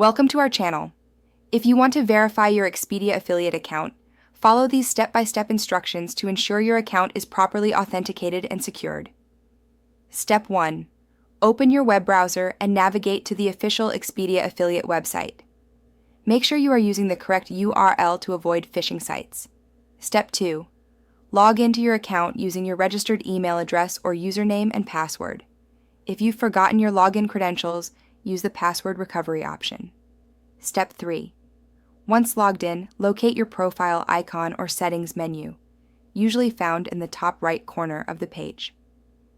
Welcome to our channel. If you want to verify your Expedia affiliate account, follow these step-by-step instructions to ensure your account is properly authenticated and secured. Step 1. Open your web browser and navigate to the official Expedia affiliate website. Make sure you are using the correct URL to avoid phishing sites. Step 2. Log into your account using your registered email address or username and password. If you've forgotten your login credentials, use the password recovery option. Step 3. Once logged in, locate your profile icon or settings menu, usually found in the top right corner of the page.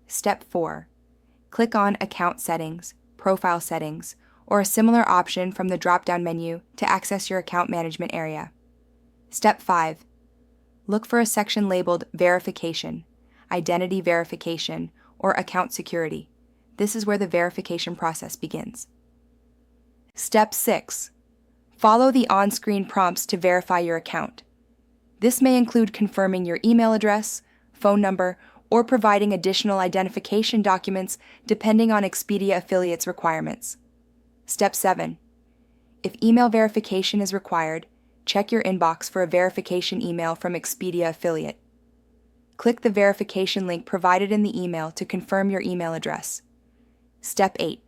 Step 4. Click on Account Settings, Profile Settings, or a similar option from the drop-down menu to access your account management area. Step 5. Look for a section labeled Verification, Identity Verification, or Account Security. This is where the verification process begins. Step 6. Follow the on-screen prompts to verify your account. This may include confirming your email address, phone number, or providing additional identification documents depending on Expedia affiliates' requirements. Step 7. If email verification is required, check your inbox for a verification email from Expedia affiliate. Click the verification link provided in the email to confirm your email address. Step 8.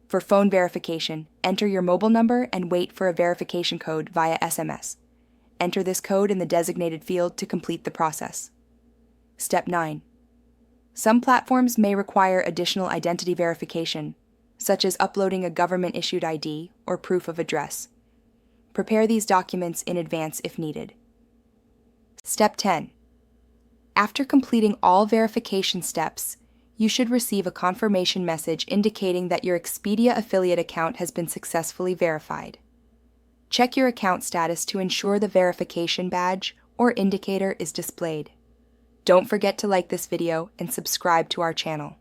For phone verification, enter your mobile number and wait for a verification code via SMS. Enter this code in the designated field to complete the process. Step 9. Some platforms may require additional identity verification, such as uploading a government-issued ID or proof of address. Prepare these documents in advance if needed. Step 10. After completing all verification steps, you should receive a confirmation message indicating that your Expedia affiliate account has been successfully verified. Check your account status to ensure the verification badge or indicator is displayed. Don't forget to like this video and subscribe to our channel.